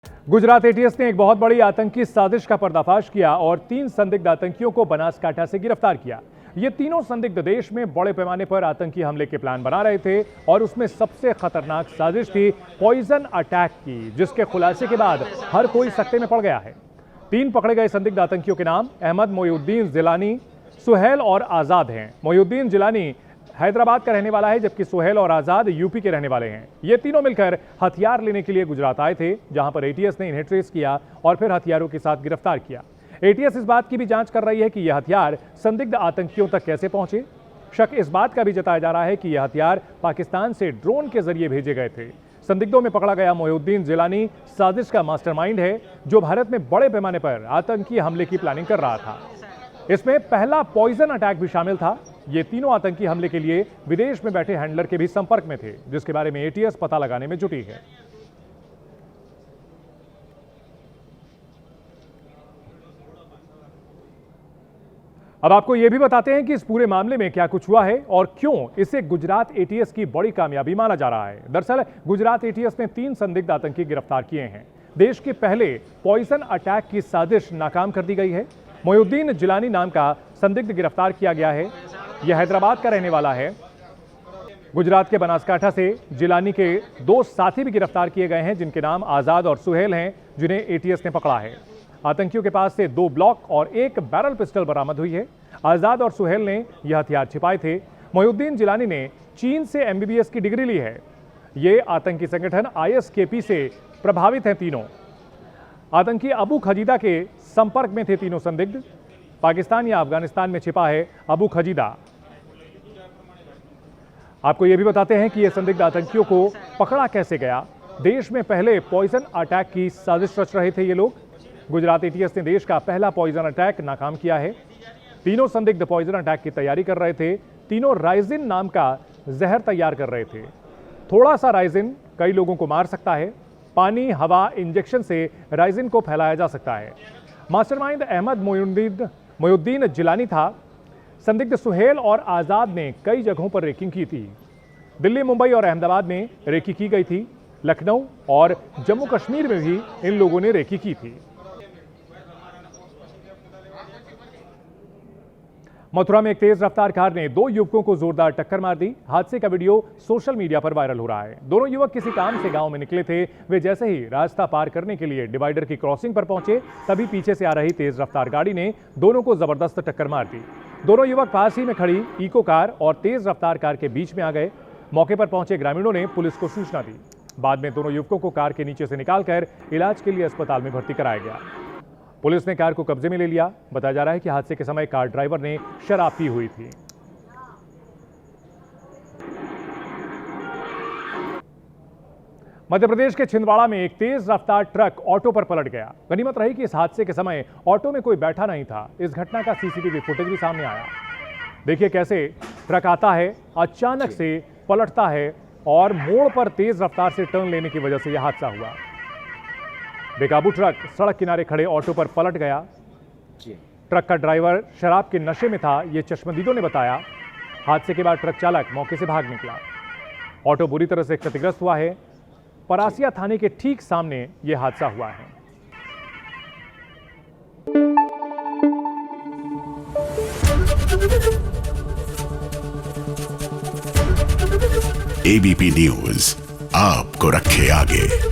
Gujarat ATS ने एक बहुत बड़ी आतंकी साजिश का पर्दाफाश किया और 3 संदिग्ध आतंकियों को बनासकांठा से गिरफ्तार किया। ये तीनों संदिग्ध देश में बड़े पैमाने पर आतंकी हमले के प्लान बना रहे थे और उसमें सबसे खतरनाक साजिश थी पॉइजन अटैक की, जिसके खुलासे के बाद हर कोई सकते में पड़ गया है। 3 पकड़े गए संदिग्ध आतंकियों के नाम अहमद मोइनुद्दीन जिलानी, सुहेल और आजाद हैं। मोइनुद्दीन जिलानी हैदराबाद का रहने वाला है, जबकि सुहेल और आजाद यूपी के रहने वाले हैं। ये तीनों मिलकर हथियार लेने के लिए गुजरात आए थे, जहां पर एटीएस ने इन्हें ट्रेस किया और फिर हथियारों के साथ गिरफ्तार किया। एटीएस इस बात की भी जांच कर रही है कि यह हथियार संदिग्ध आतंकियों तक कैसे पहुंचे। शक इस बात का भी जताया जा रहा है कि यह हथियार पाकिस्तान से ड्रोन के जरिए भेजे गए थे। संदिग्धों में पकड़ा गया मोइनुद्दीन जिलानी साजिश का मास्टरमाइंड है, जो भारत में बड़े पैमाने पर आतंकी हमले की प्लानिंग कर रहा था। इसमें पहला पॉइजन अटैक भी शामिल था। ये तीनों आतंकी हमले के लिए विदेश में बैठे हैंडलर के भी संपर्क में थे, जिसके बारे में एटीएस पता लगाने में जुटी है। अब आपको यह भी बताते हैं कि इस पूरे मामले में क्या कुछ हुआ है और क्यों इसे गुजरात एटीएस की बड़ी कामयाबी माना जा रहा है। दरअसल गुजरात एटीएस ने 3 संदिग्ध आतंकी गिरफ्तार किए हैं। देश के पहले पॉइजन अटैक की साजिश नाकाम कर दी गई है। मोइनुद्दीन जिलानी नाम का संदिग्ध गिरफ्तार किया गया है। यह हैदराबाद का रहने वाला है। गुजरात के बनासकांठा से जिलानी के 2 साथी भी गिरफ्तार किए गए हैं, जिनके नाम आजाद और सुहेल हैं, जिन्हें एटीएस ने पकड़ा है। आतंकियों के पास से 2 ब्लॉक और 1 बैरल पिस्टल बरामद हुई है। आजाद और सुहेल ने यह हथियार छिपाए थे। मोइनुद्दीन जिलानी ने चीन से एमबीबीएस की डिग्री ली है। ये आतंकी संगठन आईएसकेपी से प्रभावित हैं। तीनों आतंकी अबू खजीदा के संपर्क में थे। तीनों संदिग्ध पाकिस्तान या अफगानिस्तान में छिपा है अबू खजीदा। आपको यह भी बताते हैं कि यह संदिग्ध आतंकियों को पकड़ा कैसे गया। देश में पहले पॉइजन अटैक की साजिश रच रहे थे ये लोग। गुजरात एटीएस ने देश का पहला पॉइजन अटैक नाकाम किया है। तीनों संदिग्ध पॉइजन अटैक की तैयारी कर रहे थे। तीनों राइजिन नाम का जहर तैयार कर रहे थे। थोड़ा सा राइजिन कई लोगों को मार सकता है। पानी, हवा, इंजेक्शन से राइजिन को फैलाया जा सकता है। मास्टरमाइंड अहमद मोइनुद्दीन जिलानी था। संदिग्ध सुहेल और आजाद ने कई जगहों पर रेकिंग की थी। दिल्ली, मुंबई और अहमदाबाद में रेकी की गई थी। लखनऊ और जम्मू कश्मीर में भी इन लोगों ने रेकी की थी। मथुरा में एक तेज रफ्तार कार ने 2 युवकों को जोरदार टक्कर मार दी। हादसे का वीडियो सोशल मीडिया पर वायरल हो रहा है। दोनों युवक किसी काम से गांव में निकले थे। वे जैसे ही रास्ता पार करने के लिए डिवाइडर की क्रॉसिंग पर पहुंचे, तभी पीछे से आ रही तेज रफ्तार गाड़ी ने दोनों को जबरदस्त टक्कर मार दी। दोनों युवक पास ही में खड़ी इको कार और तेज रफ्तार कार के बीच में आ गए। मौके पर पहुंचे ग्रामीणों ने पुलिस को सूचना दी। बाद में दोनों युवकों को कार के नीचे से निकालकर इलाज के लिए अस्पताल में भर्ती कराया गया। पुलिस ने कार को कब्जे में ले लिया। बताया जा रहा है कि हादसे के समय कार ड्राइवर ने शराब पी हुई थी। मध्य प्रदेश के छिंदवाड़ा में एक तेज रफ्तार ट्रक ऑटो पर पलट गया। गनीमत रही कि इस हादसे के समय ऑटो में कोई बैठा नहीं था। इस घटना का सीसीटीवी फुटेज भी सामने आया। देखिए कैसे ट्रक आता है, अचानक से पलटता है और मोड़ पर तेज रफ्तार से टर्न लेने की वजह से यह हादसा हुआ। बेकाबू ट्रक सड़क किनारे खड़े ऑटो पर पलट गया। ट्रक का ड्राइवर शराब के नशे में था, ये चश्मदीदों ने बताया। हादसे के बाद ट्रक चालक मौके से भाग निकला। ऑटो बुरी तरह से क्षतिग्रस्त हुआ है। परासिया थाने के ठीक सामने यह हादसा हुआ है। एबीपी न्यूज आपको रखे आगे।